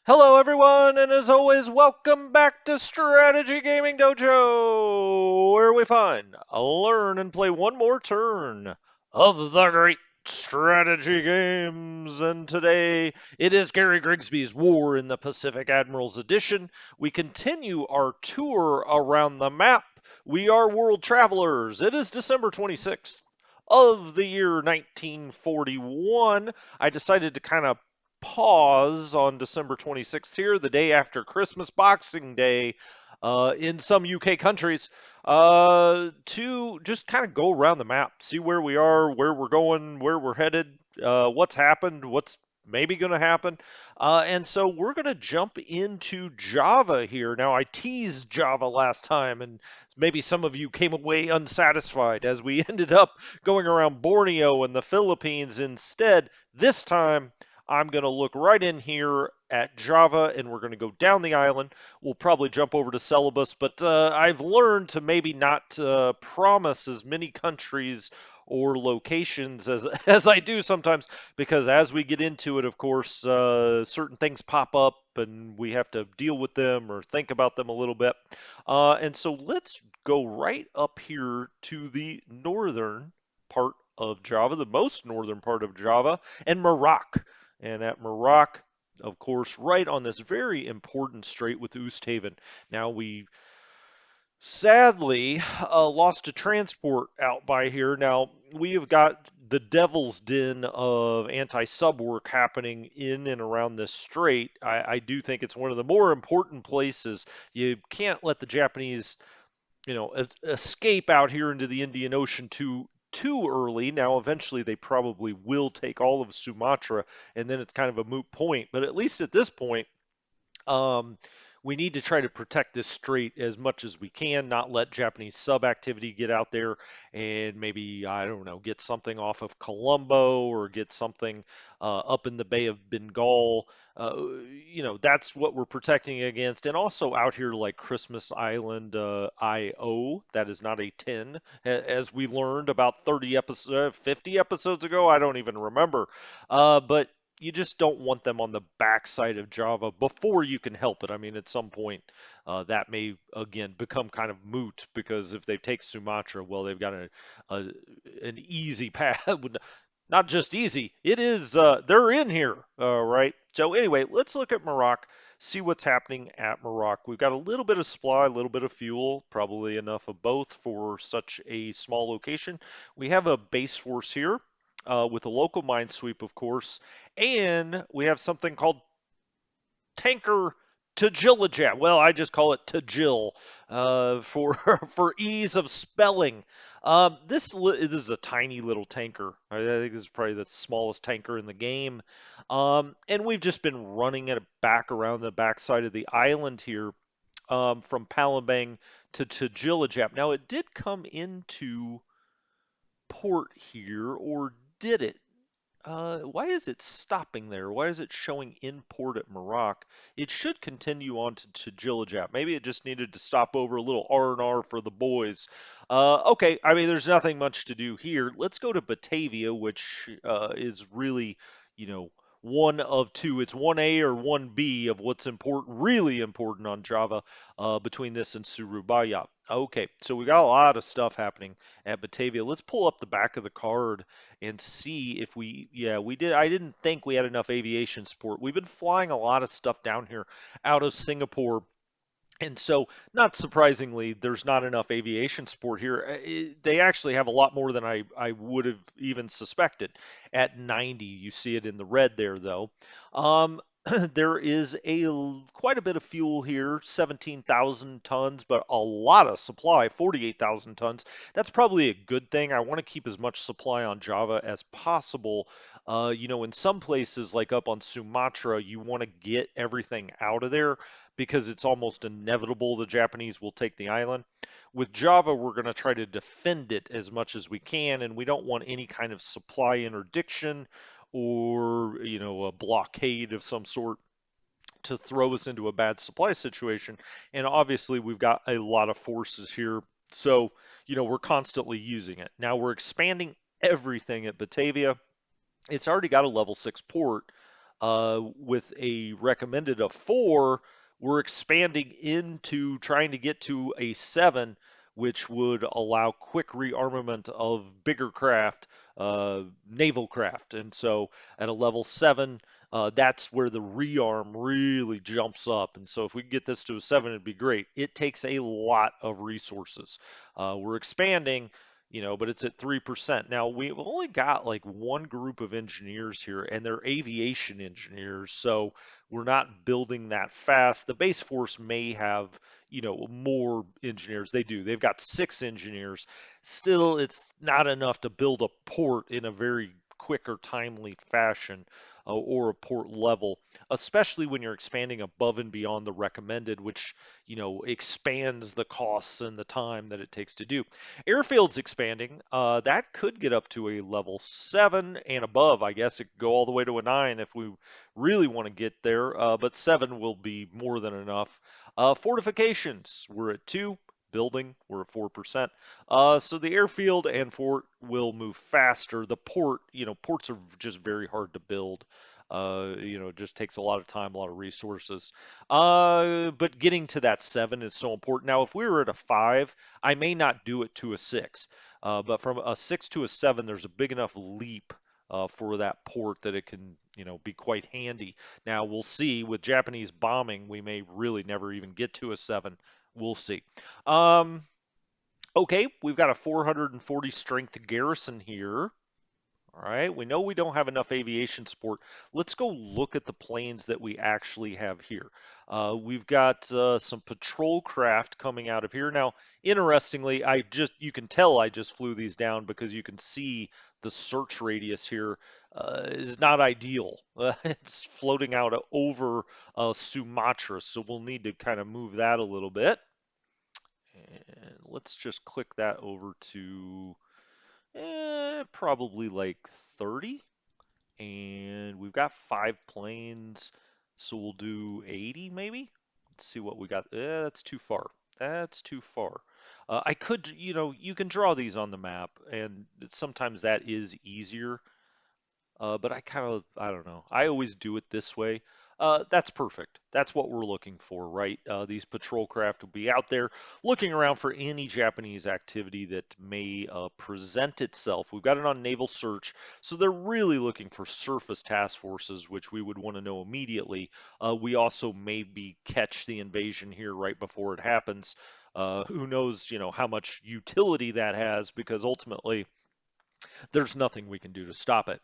Hello, everyone, and as always, welcome back to Strategy Gaming Dojo, where we find, learn, and play one more turn of the great strategy games. And today it is Gary Grigsby's War in the Pacific Admirals edition. We continue our tour around the map. We are world travelers. It is December 26th of the year 1941. I decided to kind of pause on December 26th here, the day after Christmas Boxing Day in some UK countries, to just kind of go around the map, see where we are, where we're going, where we're headed, what's happened, what's maybe going to happen. And so we're going to jump into Java here. Now, I teased Java last time, and maybe some of you came away unsatisfied as we ended up going around Borneo and the Philippines instead. This time, I'm going to look right in here at Java and we're going to go down the island. We'll probably jump over to Celebus, but I've learned to maybe not promise as many countries or locations as as I do sometimes, because as we get into it, of course, certain things pop up and we have to deal with them or think about them a little bit. And so let's go right up here to the northern part of Java, the most northern part of Java, and Maroc. And at Maroc, of course, right on this very important strait with Oosthaven. Now, we sadly lost a transport out by here. Now, we have got the devil's den of anti-sub work happening in and around this strait. I do think it's one of the more important places. You can't let the Japanese escape out here into the Indian Ocean too early. Now, eventually, they probably will take all of Sumatra, and then it's kind of a moot point. But at least at this point, um, we need to try to protect this strait as much as we can, not let Japanese sub activity get out there and maybe, I don't know, get something off of Colombo or get something up in the Bay of Bengal. That's what we're protecting against. And also out here, like Christmas Island IO, that is not a 10, as we learned about 30 episodes, 50 episodes ago. I don't even remember. But you just don't want them on the backside of Java before you can help it. I mean, at some point, that may again become kind of moot because if they take Sumatra, well, they've got a an easy path. Not just easy, it is. They're in here, right? So anyway, let's look at Maroc. See what's happening at Maroc. We've got a little bit of supply, a little bit of fuel, probably enough of both for such a small location. We have a base force here with a local mine sweep, of course, and we have something called Tanker Tajillajat. Well, I just call it Tajil for for ease of spelling. This is a tiny little tanker. I think this is probably the smallest tanker in the game. And we've just been running it back around the backside of the island here from Palembang to Tajillajap. Now, it did come into port here, or did it? Why is it stopping there? Why is it showing import at Maroc? It should continue on to Jilajap. Maybe it just needed to stop over a little R&R for the boys. Okay, I mean, there's nothing much to do here. Let's go to Batavia, which is really, you know, one of two. It's 1A or 1B of what's important, really important on Java between this and Surabaya. Okay, so we got a lot of stuff happening at Batavia. Let's pull up the back of the card and see if yeah, we did. I didn't think we had enough aviation support. We've been flying a lot of stuff down here out of Singapore. And so, not surprisingly, there's not enough aviation support here. They actually have a lot more than I would have even suspected. At 90, you see it in the red there, though. There is quite a bit of fuel here, 17,000 tons, but a lot of supply, 48,000 tons. That's probably a good thing. I want to keep as much supply on Java as possible. In some places, like up on Sumatra, you want to get everything out of there because it's almost inevitable the Japanese will take the island. With Java, we're going to try to defend it as much as we can, and we don't want any kind of supply interdiction or, a blockade of some sort to throw us into a bad supply situation. And obviously, we've got a lot of forces here, so, we're constantly using it. Now, we're expanding everything at Batavia. It's already got a level 6 port, With a recommended of 4, we're expanding into trying to get to a 7, which would allow quick rearmament of bigger craft, naval craft. And so at a level 7, that's where the rearm really jumps up. And so if we can get this to a 7, it'd be great. It takes a lot of resources. We're expanding, but it's at 3%. Now, we've only got like one group of engineers here, and they're aviation engineers, so we're not building that fast. The base force may have, more engineers. They do. They've got 6 engineers. Still, it's not enough to build a port in a very quick or timely fashion, or a port level, especially when you're expanding above and beyond the recommended, which, expands the costs and the time that it takes to do. Airfield's expanding. That could get up to a level 7 and above. I guess it could go all the way to a 9 if we really want to get there, but 7 will be more than enough. Fortifications, we're at 2. Building, we're at 4%. So the airfield and fort will move faster. The port, ports are just very hard to build. It just takes a lot of time, a lot of resources. But getting to that 7 is so important. Now, if we were at a 5, I may not do it to a 6. But from a 6 to a 7, there's a big enough leap for that port that it can, be quite handy. Now, we'll see with Japanese bombing, we may really never even get to a 7. We'll see. Um, okay, we've got a 440 strength garrison here. All right, we know we don't have enough aviation support. Let's go look at the planes that we actually have here. We've got some patrol craft coming out of here. Now, interestingly, you can tell I just flew these down because you can see the search radius here is not ideal. It's floating out over Sumatra, so we'll need to kind of move that a little bit. And let's just click that over to probably like 30. And we've got 5 planes, so we'll do 80 maybe. Let's see what we got. That's too far. That's too far. I could, you can draw these on the map, and sometimes that is easier. But I don't know. I always do it this way. That's perfect. That's what we're looking for, right? These patrol craft will be out there looking around for any Japanese activity that may present itself. We've got it on naval search, so they're really looking for surface task forces, which we would want to know immediately. We also maybe catch the invasion here right before it happens. Who knows, how much utility that has, because ultimately there's nothing we can do to stop it.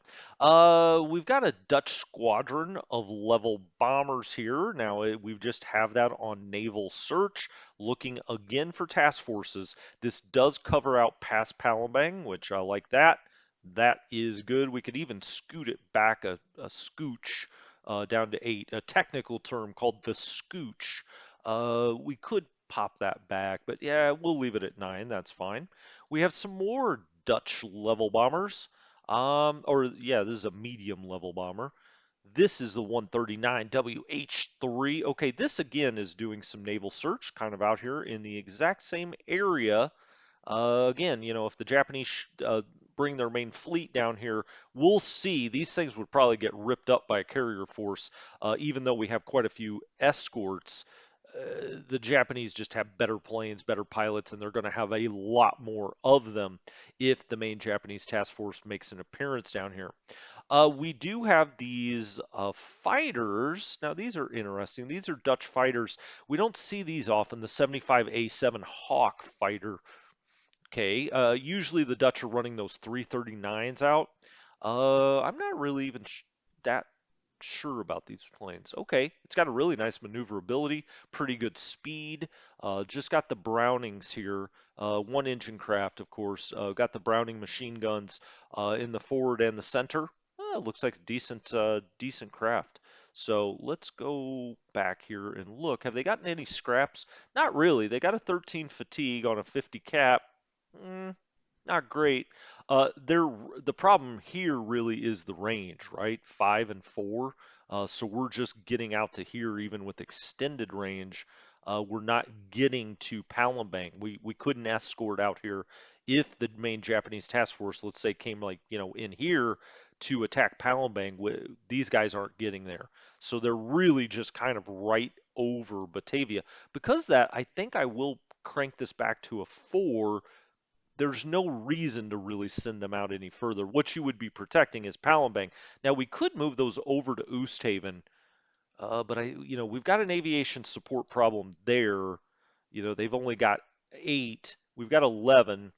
We've got a Dutch squadron of level bombers here. Now, we just have that on naval search, looking again for task forces. This does cover out past Palembang, which I like that. That is good. We could even scoot it back a scooch down to 8, a technical term called the scooch. We could pop that back, but yeah, we'll leave it at 9. That's fine. We have some more Dutch level bombers. Or yeah, this is a medium level bomber. This is the 139 WH3. Okay, this again is doing some naval search, kind of out here in the exact same area. Again, if the Japanese bring their main fleet down here, we'll see. These things would probably get ripped up by a carrier force, even though we have quite a few escorts. The Japanese just have better planes, better pilots, and they're going to have a lot more of them if the main Japanese task force makes an appearance down here. We do have these fighters. Now, these are interesting. These are Dutch fighters. We don't see these often. The 75A7 Hawk fighter. Okay, usually the Dutch are running those 339s out. I'm not really even that sure about these planes. Okay, it's got a really nice maneuverability, pretty good speed. Just got the Brownings here, one engine craft, of course. Got the Browning machine guns in the forward and the center. Looks like a decent craft. So let's go back here and look. Have they gotten any scraps? Not really. They got a 13 fatigue on a 50 cap. Mm, not great. The problem here really is the range, right? 5 and 4. So we're just getting out to here, even with extended range. We're not getting to Palembang. We couldn't escort out here if the main Japanese task force, let's say, came like in here to attack Palembang, these guys aren't getting there. So they're really just kind of right over Batavia. Because of that, I think I will crank this back to a 4. There's no reason to really send them out any further. What you would be protecting is Palembang. Now we could move those over to Oosthaven, but we've got an aviation support problem there. They've only got 8. We've got 11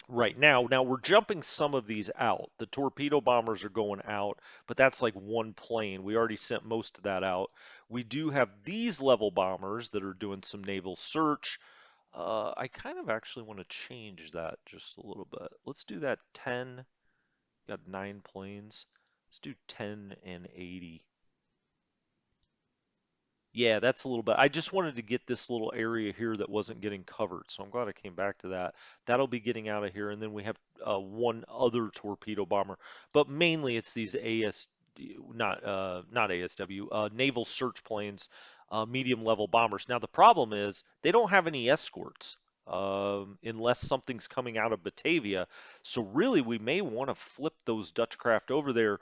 right now. Now we're jumping some of these out. The torpedo bombers are going out, but that's like one plane. We already sent most of that out. We do have these level bombers that are doing some naval search. I kind of actually want to change that just a little bit. Let's do that 10. Got 9 planes. Let's do 10 and 80. Yeah, that's a little bit. I just wanted to get this little area here that wasn't getting covered, so I'm glad I came back to that. That'll be getting out of here, and then we have one other torpedo bomber, but mainly it's these not ASW, naval search planes, medium level bombers. Now the problem is they don't have any escorts. Unless something's coming out of Batavia. So really, we may want to flip those Dutch craft over there,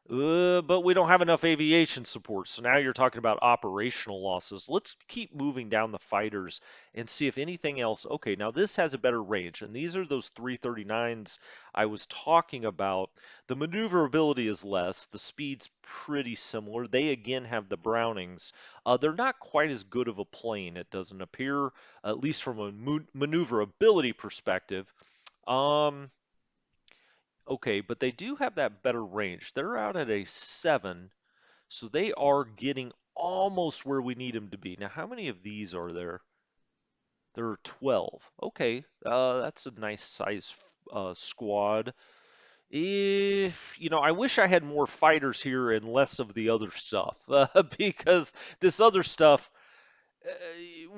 but we don't have enough aviation support. So now you're talking about operational losses. Let's keep moving down the fighters and see if anything else. Okay, now this has a better range, and these are those 339s I was talking about. The maneuverability is less, the speed's pretty similar. They again have the Brownings. They're not quite as good of a plane, it doesn't appear, at least from a maneuverability perspective. Um, Okay, but they do have that better range. They're out at a 7, so they are getting almost where we need them to be. Now, how many of these are there? There are 12. Okay, that's a nice size squad. I wish I had more fighters here and less of the other stuff, because this other stuff, uh,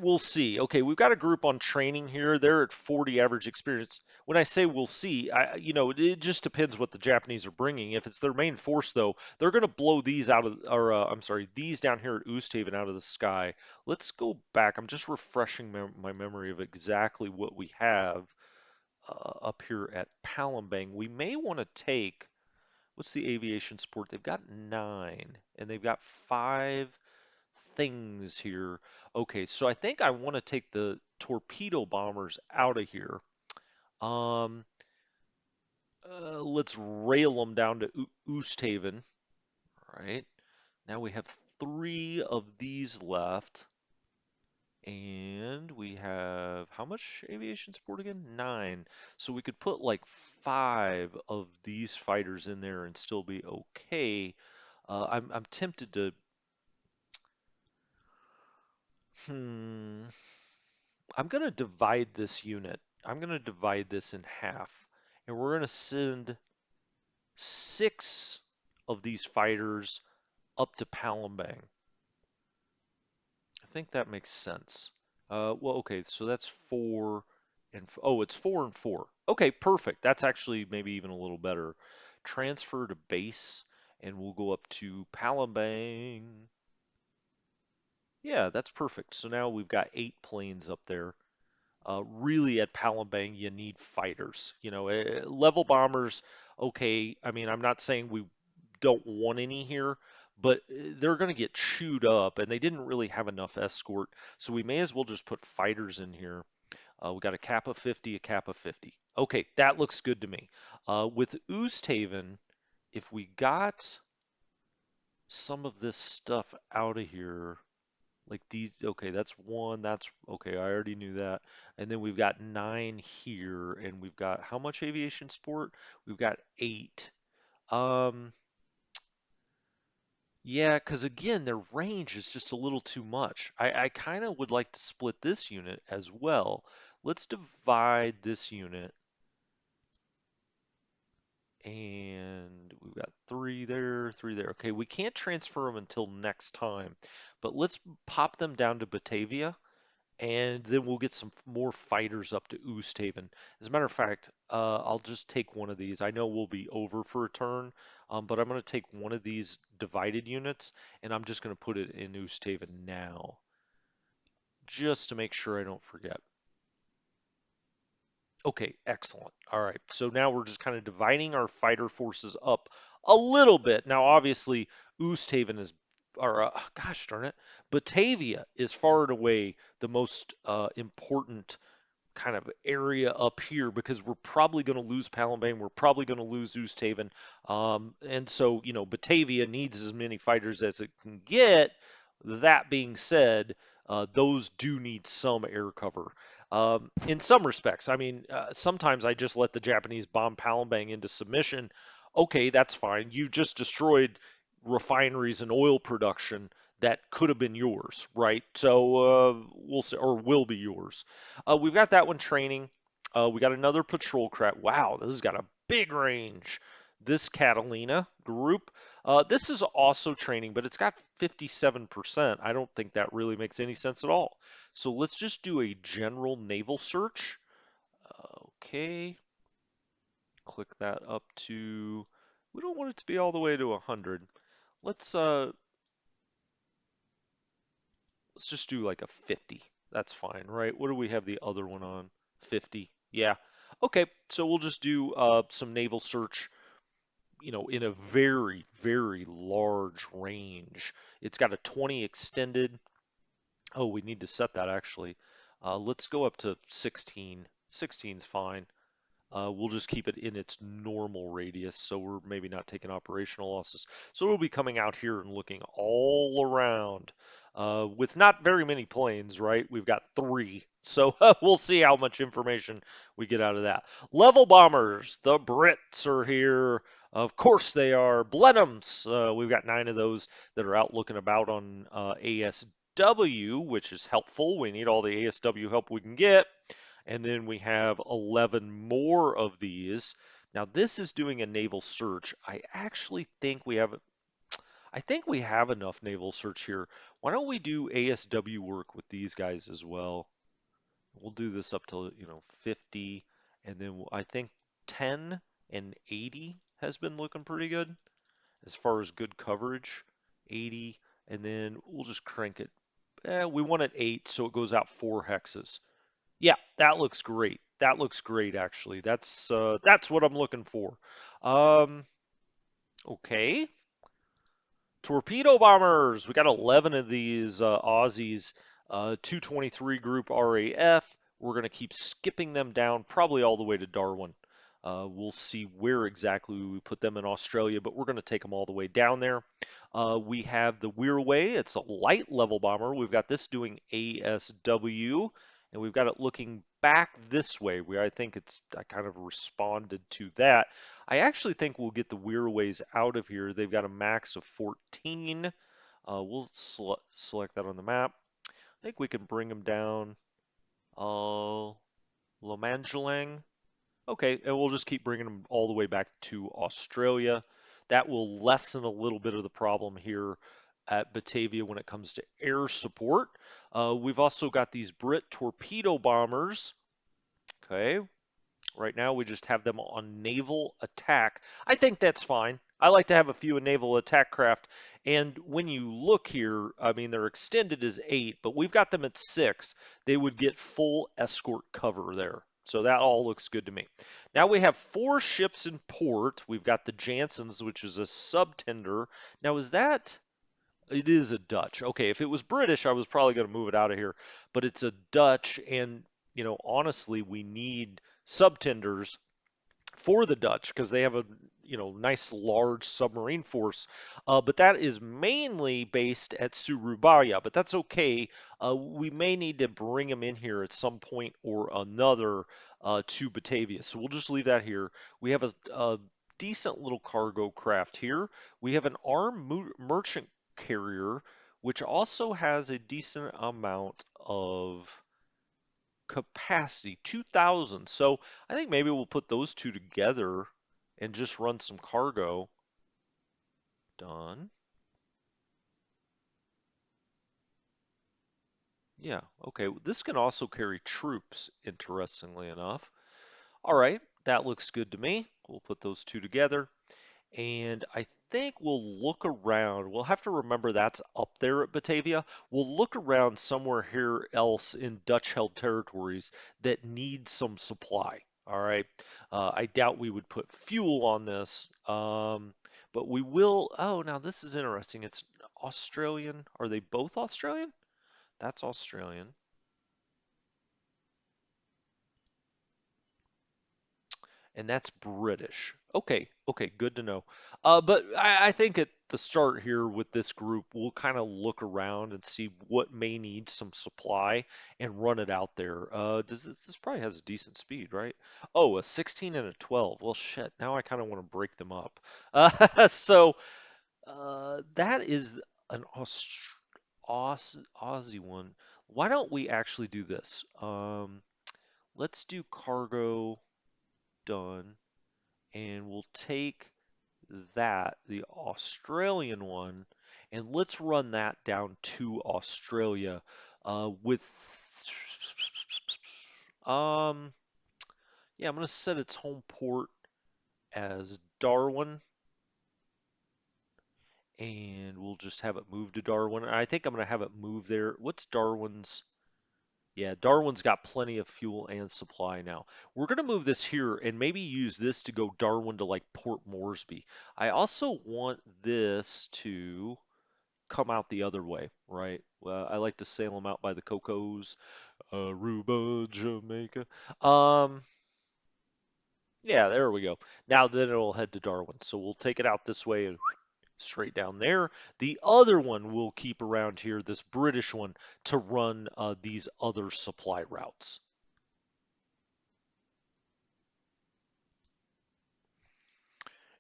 we'll see. Okay, we've got a group on training here. They're at 40 average experience. When I say we'll see, it just depends what the Japanese are bringing. If it's their main force, though, they're going to blow these out of, or I'm sorry, these down here at Oosthaven out of the sky. Let's go back. I'm just refreshing my memory of exactly what we have up here at Palembang. We may want to take, what's the aviation support? They've got 9, and they've got 5 things here. Okay, so I think I want to take the torpedo bombers out of here. Um, let's rail them down to Oosthaven. All right, now we have 3 of these left. And we have how much aviation support again? 9. So we could put like 5 of these fighters in there and still be okay. I'm tempted to. Hmm. I'm going to divide this unit. I'm going to divide this in half. And we're going to send 6 of these fighters up to Palembang. I think that makes sense. Well, okay, so that's 4 and oh, it's 4 and 4. Okay, perfect. That's actually maybe even a little better. Transfer to base, and we'll go up to Palembang. Yeah, that's perfect. So now we've got 8 planes up there. Really at Palembang, you need fighters. Level bombers, okay. I mean, I'm not saying we don't want any here, but they're going to get chewed up, and they didn't really have enough escort, so we may as well just put fighters in here. We got a Kappa 50, a Kappa 50. Okay, that looks good to me. With Oosthaven, if we got some of this stuff out of here, like these, okay, that's 1, that's okay, I already knew that. And then we've got 9 here, and we've got how much aviation support? We've got 8. Um, yeah, because again, their range is just a little too much. I kind of would like to split this unit as well. Let's divide this unit, and we've got 3 there, 3 there. Okay, we can't transfer them until next time, but let's pop them down to Batavia, and then we'll get some more fighters up to Oosthaven. As a matter of fact, I'll just take one of these. I know we'll be over for a turn, but I'm going to take one of these divided units, and I'm just going to put it in Oosthaven now, just to make sure I don't forget. Okay, excellent. All right, so now we're just kind of dividing our fighter forces up A little bit. Now, obviously, Oosthaven is, or gosh darn it, Batavia is far and away the most important kind of area up here because we're probably going to lose Palembang, we're probably going to lose Oosthaven, and so Batavia needs as many fighters as it can get. That being said, those do need some air cover. In some respects, I mean, sometimes I just let the Japanese bomb Palembang into submission. Okay, that's fine. You just destroyed refineries and oil production that could have been yours, right? So we'll say, or will be yours. We've got that one training. We got another patrol craft. Wow, this has got a big range. This Catalina group. This is also training, but it's got 57%. I don't think that really makes any sense at all. So let's just do a general naval search. Okay, click that up to. We don't want it to be all the way to 100. Let's uh, let's just do like a 50. That's fine, right? What do we have the other one on? 50. Yeah. Okay, so we'll just do some naval search, in a very, very large range. It's got a 20 extended. Oh, we need to set that actually. Let's go up to 16. 16 is fine. We'll just keep it in its normal radius, so we're maybe not taking operational losses. So we'll be coming out here and looking all around with not very many planes, right? We've got three, so we'll see how much information we get out of that. Level bombers, the Brits are here. Of course they are. Blenheims, we've got 9 of those that are out looking about on ASW, which is helpful. We need all the ASW help we can get. And then we have 11 more of these. Now this is doing a naval search. I think we have enough naval search here. Why don't we do ASW work with these guys as well? We'll do this up to, 50, and then I think 10 and 80 has been looking pretty good as far as good coverage. 80, and then we'll just crank it. We want it 8, so it goes out 4 hexes. Yeah, that looks great. That looks great, actually. That's what I'm looking for. Um, okay. Torpedo bombers. We got 11 of these Aussies, 223 Group RAF. We're going to keep skipping them down, probably all the way to Darwin. We'll see where exactly we put them in Australia, but we're going to take them all the way down there. We have the Weirway. It's a light level bomber. We've got this doing ASW, and we've got it looking back this way, where I kind of responded to that. I actually think we'll get the Weirways out of here. They've got a max of 14. We'll select that on the map. I think we can bring them down. Lomangelang. Okay, and we'll just keep bringing them all the way back to Australia. That will lessen a little bit of the problem here at Batavia when it comes to air support. We've also got these Brit torpedo bombers. Okay, right now, we just have them on naval attack. I think that's fine. I like to have a few naval attack craft. And when you look here, I mean, they're extended as 8, but we've got them at 6. They would get full escort cover there. So that all looks good to me. Now we have 4 ships in port. We've got the Jansons, which is a subtender. Now, is that... It is a Dutch. Okay, if it was British, I was probably going to move it out of here. But it's a Dutch, and, honestly, we need subtenders for the Dutch because they have a nice large submarine force. But that is mainly based at Surabaya, but that's okay. We may need to bring them in here at some point or another to Batavia, so we'll just leave that here. We have a decent little cargo craft here. We have an armed merchant carrier, which also has a decent amount of capacity, 2,000. So I think maybe we'll put those two together and just run some cargo. Done. Yeah, okay. This can also carry troops, interestingly enough. All right, that looks good to me. We'll put those two together. And I think we'll look around. We'll have to remember that's up there at Batavia. We'll look around somewhere here else in Dutch-held territories that need some supply. All right. I doubt we would put fuel on this, But we will. Oh, now this is interesting. It's Australian. Are they both Australian? That's Australian. And that's British. Okay, okay, good to know. But I think at the start here with this group, we'll kind of look around and see what may need some supply and run it out there. This probably has a decent speed, right? Oh, a 16 and a 12. Well, shit. Now I kind of want to break them up. That is an Aussie one. Why don't we actually do this? Let's do cargo done and we'll take that, the Australian one, and let's run that down to Australia with um yeah, I'm gonna set its home port as Darwin, and we'll just have it move to Darwin. I think I'm gonna have it move there. What's Darwin's? Yeah, Darwin's got plenty of fuel and supply now. We're going to move this here and maybe use this to go Darwin to like Port Moresby. I also want this to come out the other way, right? Well, I like to sail them out by the Cocos, Aruba, Jamaica. Um, yeah, there we go. Now then it'll head to Darwin. So we'll take it out this way and straight down there. The other one we'll keep around here, this British one, to run these other supply routes.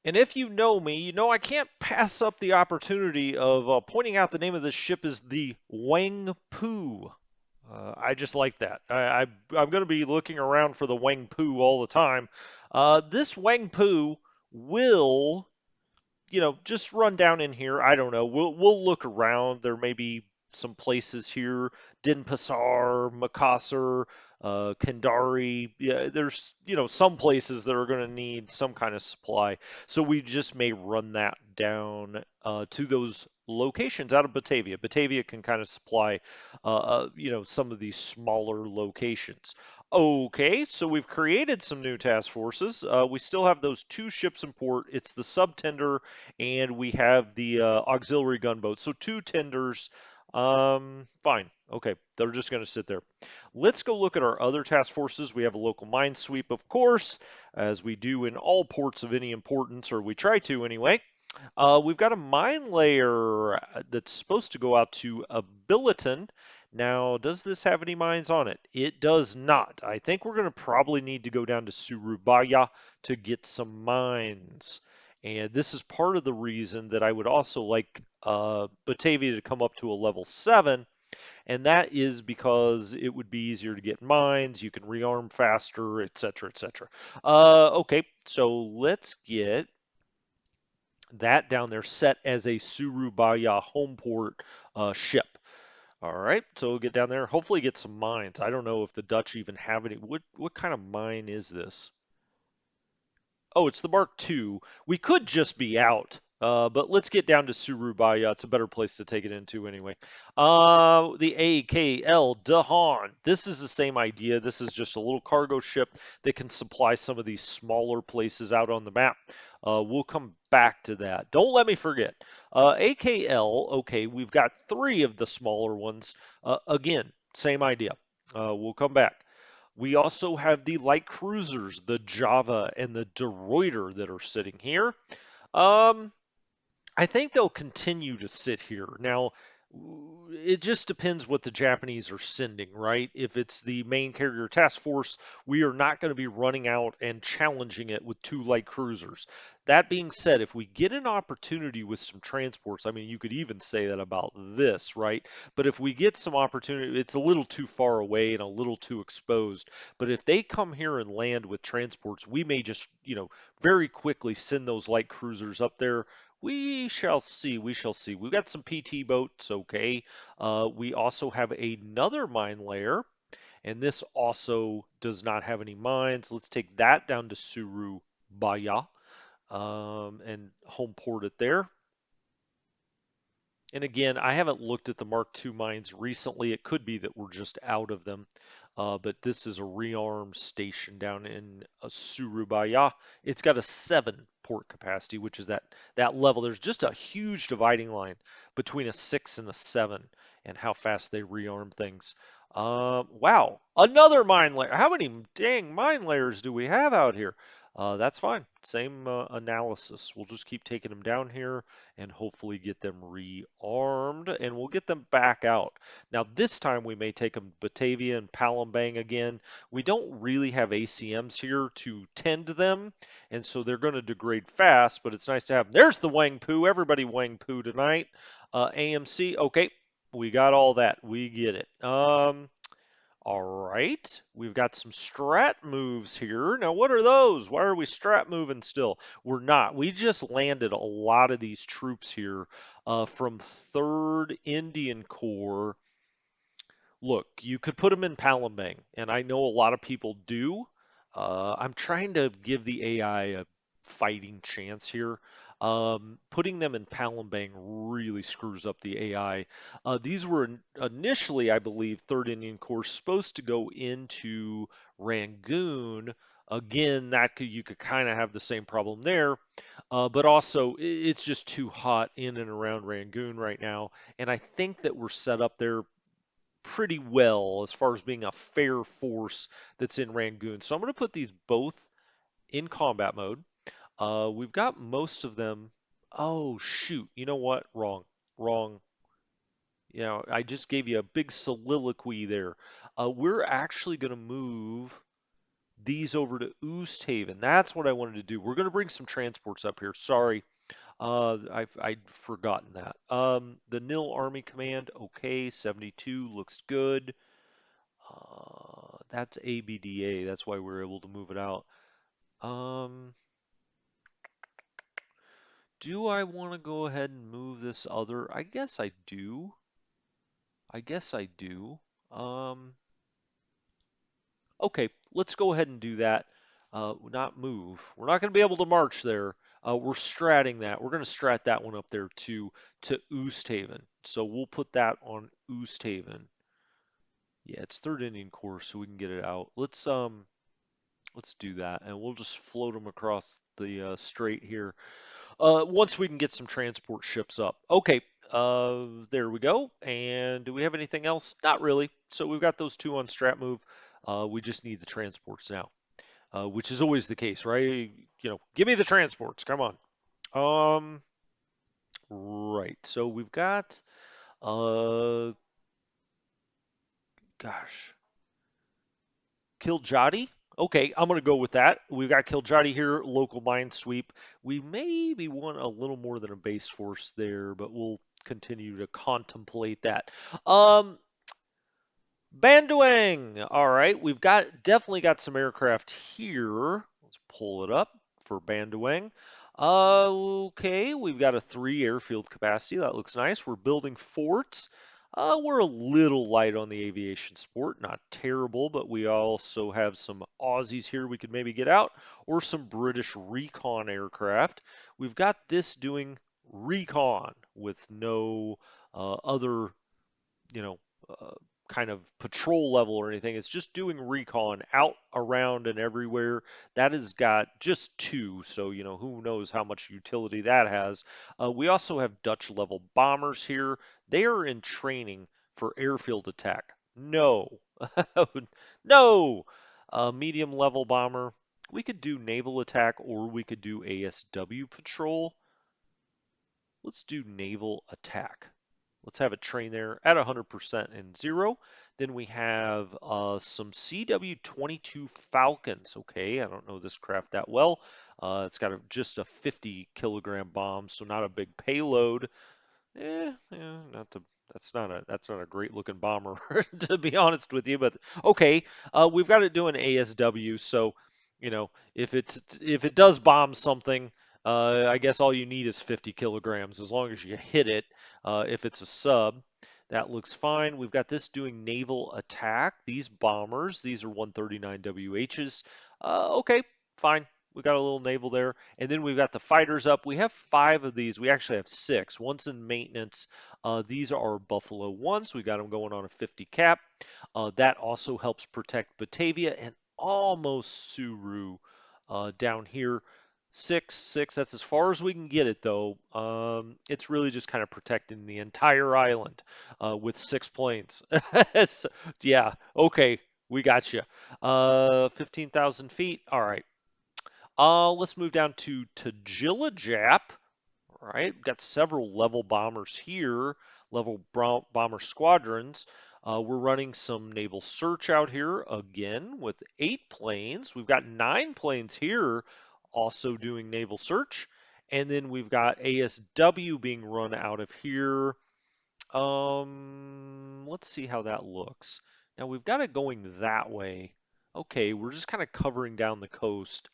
And if you know me, you know I can't pass up the opportunity of pointing out the name of this ship is the Wang Pu. I just like that. I'm going to be looking around for the Wang Pu all the time. This Wang Pu will just run down in here. I don't know. We'll look around. There may be some places here, Denpasar, Makassar, Kandari. Yeah, there's some places that are going to need some kind of supply. So we just may run that down to those locations out of Batavia. Batavia can kind of supply, some of these smaller locations. Okay, so we've created some new task forces. We still have those two ships in port. It's the subtender and we have the auxiliary gunboat. So two tenders. Fine. Okay, they're just going to sit there. Let's go look at our other task forces. We have a local mine sweep, of course, as we do in all ports of any importance, or we try to anyway. We've got a mine layer that's supposed to go out to Abiliton. Now, does this have any mines on it? It does not. I think we're going to probably need to go down to Surabaya to get some mines. And this is part of the reason that I would also like Batavia to come up to a level 7, and that is because it would be easier to get mines, you can rearm faster, etc., etc. Okay, so let's get that down there set as a Surabaya home port ship. All right, so we'll get down there, hopefully get some mines. I don't know if the Dutch even have any. What kind of mine is this? Oh, it's the Mark II. We could just be out, but let's get down to Surabaya. It's a better place to take it into anyway. The AKL Dahan. This is the same idea. This is just a little cargo ship that can supply some of these smaller places out on the map. We'll come back to that. Don't let me forget. AKL, okay, we've got three of the smaller ones. Again, same idea. We'll come back. We also have the light cruisers, the Java and the De Ruyter that are sitting here. Um, I think they'll continue to sit here. Now, it just depends what the Japanese are sending, right? If it's the main carrier task force, we are not going to be running out and challenging it with two light cruisers. That being said, if we get an opportunity with some transports, I mean, you could even say that about this, right? But if we get some opportunity, it's a little too far away and a little too exposed. But if they come here and land with transports, we may just, very quickly send those light cruisers up there. We shall see. We shall see. We've got some PT boats, okay. We also have another mine layer, and this also does not have any mines. Let's take that down to Surabaya and home port it there. And again, I haven't looked at the Mark II mines recently. It could be that we're just out of them. But this is a rearm station down in Surabaya. It's got a 7 port capacity, which is that level. There's just a huge dividing line between a 6 and a 7 and how fast they rearm things. Wow, another mine layer. How many dang mine layers do we have out here? That's fine. Same analysis. We'll just keep taking them down here and hopefully get them rearmed, and we'll get them back out. Now, this time we may take them Batavia and Palembang again. We don't really have ACMs here to tend them, and so they're going to degrade fast, but it's nice to have them. There's the Wang Pu. Everybody Wang Pu tonight. AMC, okay, we got all that. We get it. All right, we've got some strat moves here. Now, what are those? Why are we strat moving still? We're not. We just landed a lot of these troops here from 3rd Indian Corps. Look, you could put them in Palembang, and I know a lot of people do. I'm trying to give the AI a fighting chance here. Putting them in Palembang really screws up the AI. These were initially, I believe, 3rd Indian Corps supposed to go into Rangoon. Again, you could kind of have the same problem there, but also it's just too hot in and around Rangoon right now, and I think that we're set up there pretty well as far as being a fair force that's in Rangoon. So I'm going to put these both in combat mode. We've got most of them. Oh, shoot. You know what? Wrong. Wrong. I just gave you a big soliloquy there. We're actually going to move these over to Oosthaven. That's what I wanted to do. We're going to bring some transports up here. Sorry. I'd forgotten that. The Nil Army Command, okay, 72 looks good. That's ABDA. That's why we're able to move it out. Um, do I want to go ahead and move this other? I guess I do. I guess I do. Um, okay, let's go ahead and do that. Not move. We're not going to be able to march there. We're stratting that. We're going to strat that one up there to Oosthaven. So we'll put that on Oosthaven. Yeah, it's 3rd Indian Corps, so we can get it out. Let's do that, and we'll just float them across the strait here. Once we can get some transport ships up. Okay, there we go. And do we have anything else? Not really. So we've got those two on strat move. We just need the transports now, which is always the case, right? Give me the transports. Come on. Um, right. So we've got, gosh, Kiljati. Okay, I'm going to go with that. We've got Kiljati here, local mine sweep. We maybe want a little more than a base force there, but we'll continue to contemplate that. Um, Banduang. All right, we've definitely got some aircraft here. Let's pull it up for Banduang. Okay, we've got a 3 airfield capacity. That looks nice. We're building forts. We're a little light on the aviation sport, not terrible, but we also have some Aussies here we could maybe get out, or some British recon aircraft. We've got this doing recon with no other you know, uh, kind of patrol level or anything. It's just doing recon out, around, and everywhere. That has got just 2, so who knows how much utility that has. We also have Dutch level bombers here. They are in training for airfield attack. No, no. Medium level bomber. We could do naval attack or we could do ASW patrol. Let's do naval attack. Let's have it train there at 100% and 0. Then we have some CW-22 Falcons. Okay, I don't know this craft that well. It's got just a 50 kilogram bomb, so not a big payload. Not the that's not a great looking bomber to be honest with you, but okay. We've got it doing ASW, so if it does bomb something, I guess all you need is 50 kilograms as long as you hit it. If it's a sub, that looks fine. We've got this doing naval attack. These bombers, these are 139 WHs. Okay, fine. We got a little naval there. And then we've got the fighters up. We have 5 of these. We actually have 6. One's in maintenance. These are Buffalo 1s. We got them going on a 50 cap. That also helps protect Batavia and almost Suru down here. 6, 6. That's as far as we can get it, though. It's really just kind of protecting the entire island with 6 planes. So, yeah, okay, we got you. 15,000 feet. All right. Let's move down to Tajillajap. All right, we've got several level bombers here, level bomber squadrons. We're running some naval search out here again with 8 planes. We've got 9 planes here also doing naval search. And then we've got ASW being run out of here. Let's see how that looks. Now we've got it going that way. Okay, we're just kind of covering down the coast.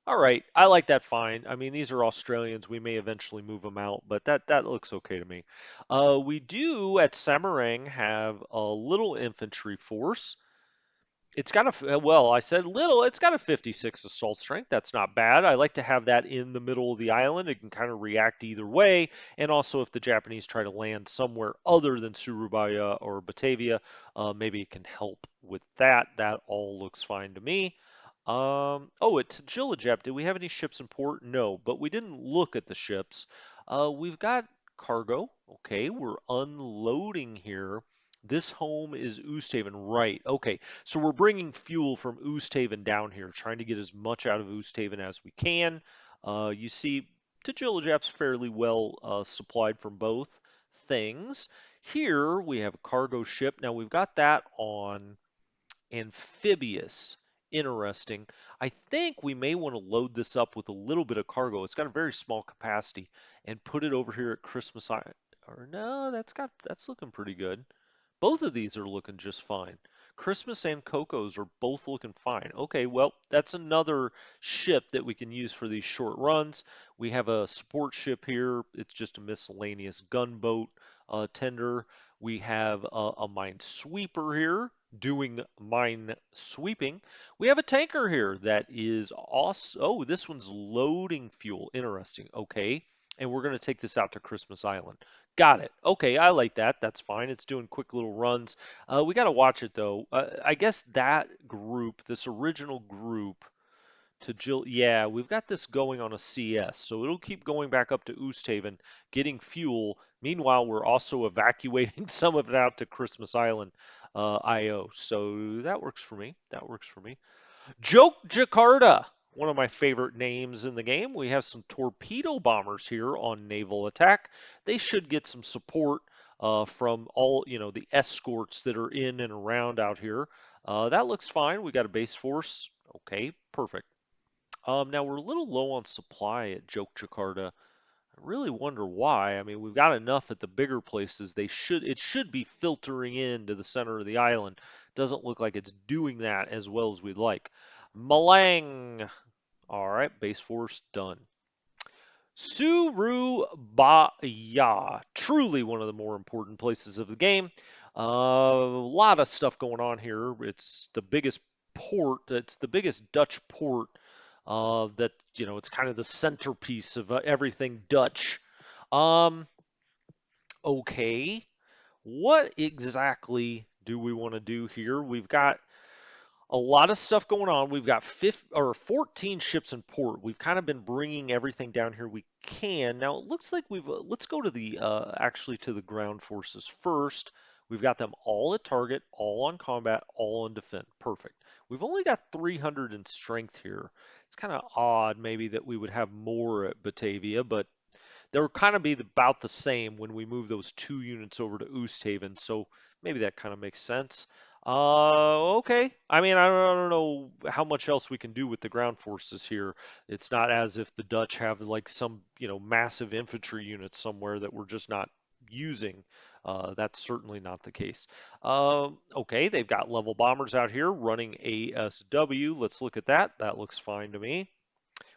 All right, I like that fine. I mean, these are Australians. We may eventually move them out, but that looks okay to me. We do at Samarang have a little infantry force. It's got well, I said little, it's got a 56 assault strength. That's not bad. I like to have that in the middle of the island. It can kind of react either way. And also, if the Japanese try to land somewhere other than Surabaya or Batavia, maybe it can help with that. That all looks fine to me. Oh, it's Jilajap. Did we have any ships in port? No, but we didn't look at the ships. We've got cargo. Okay, we're unloading here. This home is Oosthaven, right? Okay, so we're bringing fuel from Oosthaven down here, trying to get as much out of Oosthaven as we can. You see, Tajilajap's fairly well supplied from both things. Here we have a cargo ship. Now we've got that on amphibious. Interesting. I think we may want to load this up with a little bit of cargo. It's got a very small capacity and put it over here at Christmas Island. Or no, that's looking pretty good. Both of these are looking just fine. Christmas and Coco's are both looking fine. Okay, well, that's another ship that we can use for these short runs. We have a support ship here. It's just a miscellaneous gunboat tender. We have a mine sweeper here doing mine sweeping. We have a tanker here that is also, oh, this one's loading fuel. Interesting. Okay. And we're going to take this out to Christmas Island. Got it. Okay, I like that. That's fine. It's doing quick little runs. We got to watch it though. I guess that group, this original group to Jill, yeah, we've got this going on a CS, so it'll keep going back up to Oosthaven, getting fuel. Meanwhile, we're also evacuating some of it out to Christmas Island, IO. So that works for me. That works for me. Joke Jakarta, one of my favorite names in the game. We have some torpedo bombers here on naval attack. They should get some support from all, the escorts that are in and around out here. That looks fine. We got a base force. Okay, perfect. Now we're a little low on supply at Joke Jakarta. I really wonder why. I mean, we've got enough at the bigger places. It should be filtering into the center of the island. Doesn't look like it's doing that as well as we'd like. Malang. All right, base force done. Surabaya, truly one of the more important places of the game. A lot of stuff going on here. It's the biggest port. It's the biggest Dutch port. That it's kind of the centerpiece of everything Dutch. Um, okay, what exactly do we want to do here? We've got a lot of stuff going on. We've got 14 ships in port. We've kind of been bringing everything down here we can. Now it looks like let's go to the actually to the ground forces first. We've got them all at target, all on combat, all on defend. Perfect. We've only got 300 in strength here. It's kind of odd maybe that we would have more at Batavia, but they'll kind of be about the same when we move those 2 units over to Oosthaven, so maybe that kind of makes sense. Okay. I mean, I don't know how much else we can do with the ground forces here. It's not as if the Dutch have like some, massive infantry units somewhere that we're just not using. That's certainly not the case. Okay, they've got level bombers out here running ASW. Let's look at that. That looks fine to me.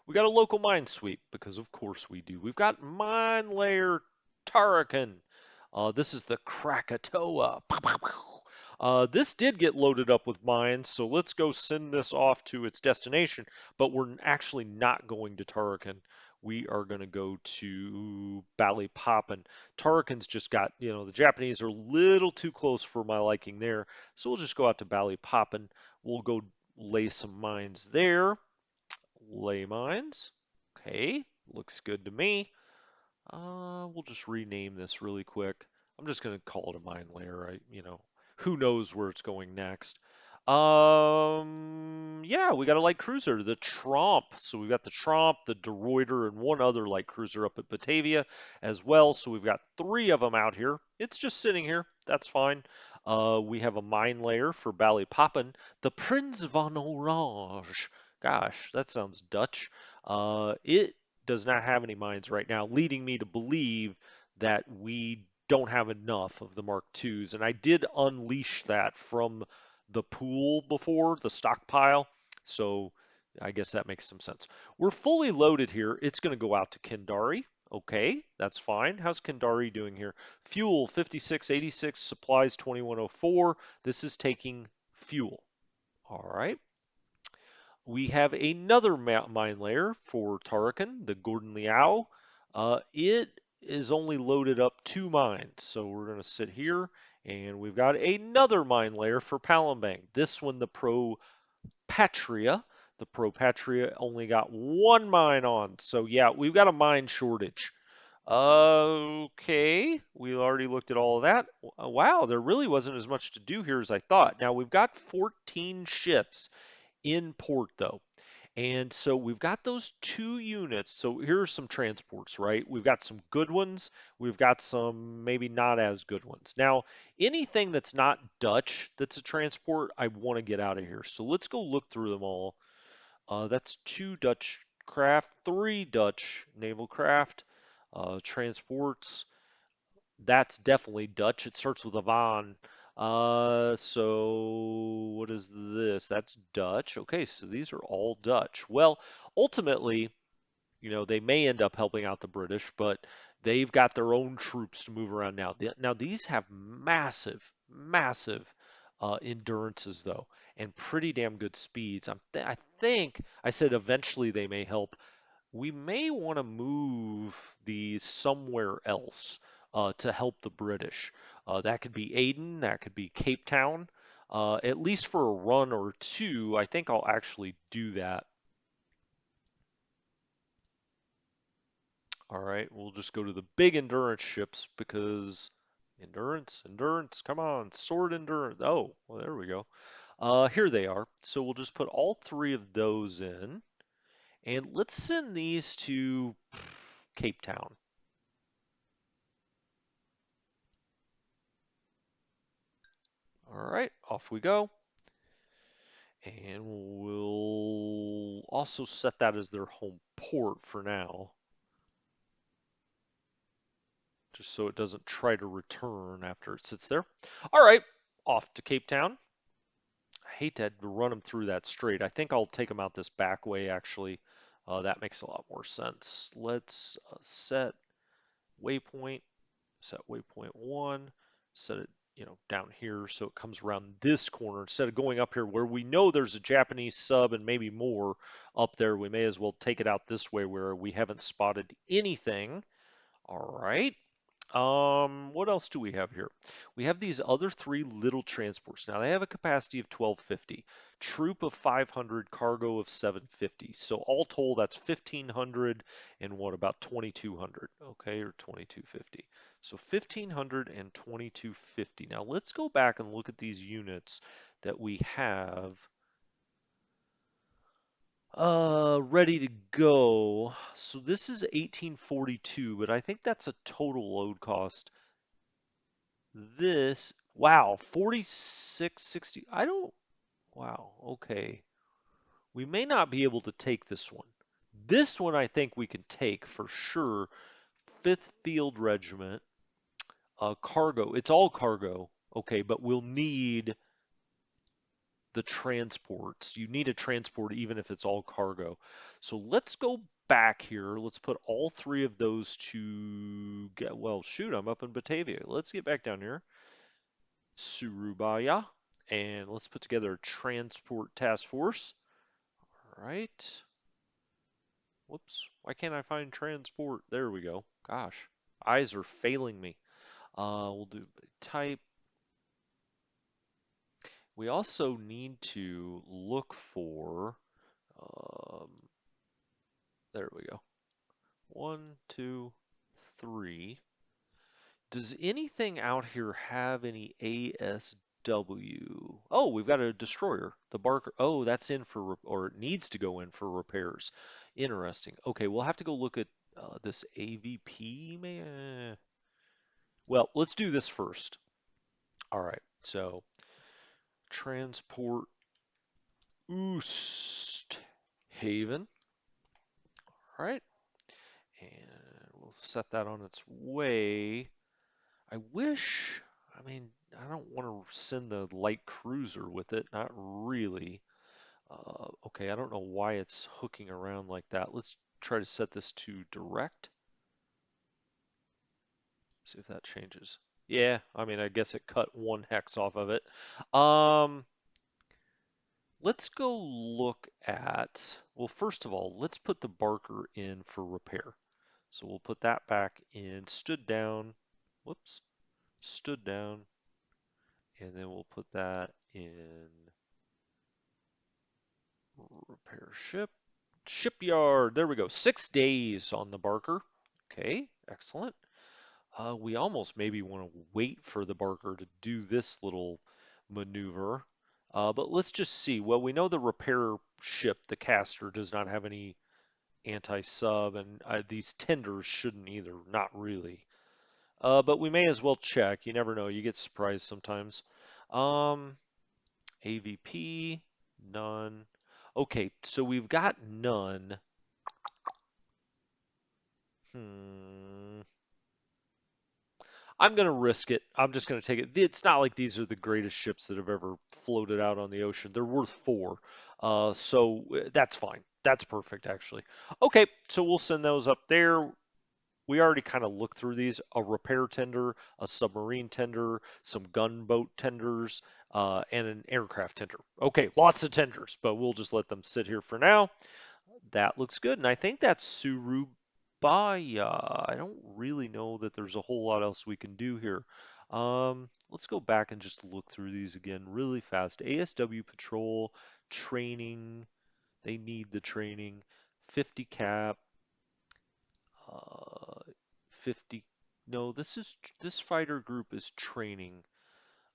We got a local mine sweep, because of course we do. We've got mine layer Tarakan. This is the Krakatoa. This did get loaded up with mines, so let's go send this off to its destination. But we're actually not going to Tarakan. We are going to go to Balikpapan. Tarakan's just got, the Japanese are a little too close for my liking there. So we'll just go out to Balikpapan. We'll go lay some mines there. Lay mines. Okay, looks good to me. We'll just rename this really quick. I'm just going to call it a mine layer. Who knows where it's going next. Yeah, we got a light cruiser, the Tromp. So we've got the Tromp, the De Ruyter, and one other light cruiser up at Batavia as well. So we've got three of them out here. It's just sitting here. That's fine. We have a mine layer for Balikpapan, the Prince van Orange. Gosh, that sounds Dutch. It does not have any mines right now, leading me to believe that we don't have enough of the Mark IIs. And I did unleash that from the pool before, the stockpile. So I guess that makes some sense. We're fully loaded here. It's going to go out to Kendari. Okay, that's fine. How's Kendari doing here? Fuel 5686, supplies 2104. This is taking fuel. All right. We have another mine layer for Tarakan, the Gordon Liao. It is only loaded up 2 mines, so we're going to sit here, and we've got another mine layer for Palembang. This one, the Pro Patria. The Pro Patria only got 1 mine on, so yeah, we've got a mine shortage. Okay, we already looked at all of that. Wow, there really wasn't as much to do here as I thought. Now we've got 14 ships in port though. And so we've got those 2 units. So here are some transports, right? We've got some good ones. We've got some maybe not as good ones. Now, anything that's not Dutch that's a transport, I want to get out of here. So let's go look through them all. That's 2 Dutch craft, 3 Dutch naval craft, transports. That's definitely Dutch. It starts with a von. So what is this? That's Dutch. Okay, so these are all Dutch. Well, ultimately, they may end up helping out the British, but they've got their own troops to move around now. Now these have massive, massive endurances though, and pretty damn good speeds. I think I said eventually they may help. We may want to move these somewhere else to help the British. That could be Aden, that could be Cape Town. At least for a run or two, I think I'll actually do that. All right, we'll just go to the big endurance ships because endurance, endurance, come on, sword endurance. Oh, well, there we go. Here they are. So we'll just put all 3 of those in, and let's send these to Cape Town. All right, off we go. And we'll also set that as their home port for now, just so it doesn't try to return after it sits there. All right, off to Cape Town. I hate to run them through that straight. I think I'll take them out this back way, actually. That makes a lot more sense. Let's waypoint, set waypoint 1, set it, down here so it comes around this corner instead of going up here where we know there's a Japanese sub and maybe more up there. We may as well take it out this way where we haven't spotted anything. All right. What else do we have here? We have these other 3 little transports. Now they have a capacity of 1250, troop of 500, cargo of 750. So all told, that's 1500 and what about 2200? Okay, or 2250. So 1500 and 2250. Now let's go back and look at these units that we have ready to go. So this is 1842, but I think that's a total load cost. This, wow, 4660. I don't, wow, okay. We may not be able to take this one. This one I think we can take for sure. 5th Field Regiment, cargo. It's all cargo. Okay, but we'll need the transports. You need a transport even if it's all cargo. So let's go back here. Let's put all 3 of those to get, well, shoot, I'm up in Batavia. Let's get back down here. Surubaya. And let's put together a transport task force. All right. Whoops. Why can't I find transport? There we go. Gosh, eyes are failing me. We'll do type. We also need to look for, um, there we go. One, two, three. Does anything out here have any ASW? Oh, we've got a destroyer. The Barker. Oh, that's in for, or it needs to go in for repairs. Interesting. Okay, we'll have to go look at this AVP, man. Well, let's do this first. All right, so transport Oost Haven. All right, and we'll set that on its way. I wish, I mean, I don't want to send the light cruiser with it, not really. Okay, I don't know why it's hooking around like that. Let's try to set this to direct. See if that changes. Yeah, I mean, I guess it cut one hex off of it. Um, let's go look at, well, first of all, let's put the Barker in for repair. So we'll put that back in, stood down, whoops, stood down, and then we'll put that in repair ship, shipyard. There we go. 6 days on the Barker. Okay, excellent. We almost maybe want to wait for the Barker to do this little maneuver. But let's just see. Well, we know the repair ship, the caster, does not have any anti-sub, and these tenders shouldn't either. Not really. But we may as well check. You never know. You get surprised sometimes. Um, AVP, none. Okay, so we've got none. Hmm. I'm going to risk it. I'm just going to take it. It's not like these are the greatest ships that have ever floated out on the ocean. They're worth 4. So that's fine. That's perfect, actually. Okay, so we'll send those up there. We already kind of looked through these, a repair tender, a submarine tender, some gunboat tenders, and an aircraft tender. Okay, lots of tenders, but we'll just let them sit here for now. That looks good, and I think that's Surubaya. I don't really know that there's a whole lot else we can do here. Let's go back and just look through these again really fast. ASW patrol, training, they need the training. 50 cap, uh, 50. No, this fighter group is training.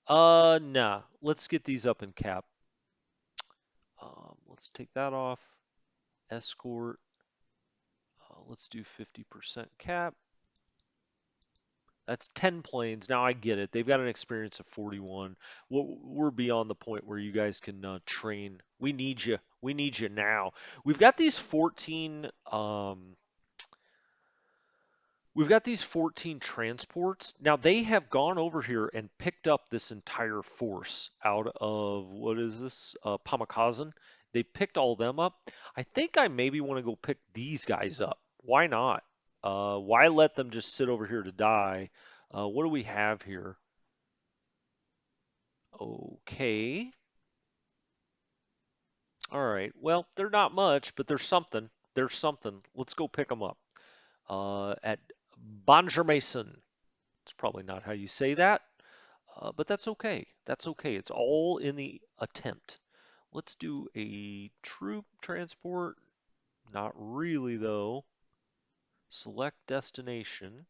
Nah. Let's get these up in cap. Let's take that off. Escort. Let's do 50% cap. That's 10 planes. Now I get it. They've got an experience of 41. We're beyond the point where you guys can train. We need you. We need you now. We've got these 14 We've got these 14 transports. Now they have gone over here and picked up this entire force out of, what is this? Pamukazan. They picked all them up. I think I maybe want to go pick these guys up. Why not? Why let them just sit over here to die? What do we have here? Okay. All right. Well, they're not much, but there's something. There's something. Let's go pick them up. At Banjarmason. It's probably not how you say that. But that's okay. That's okay. It's all in the attempt. Let's do a troop transport. Not really, though. Select destination.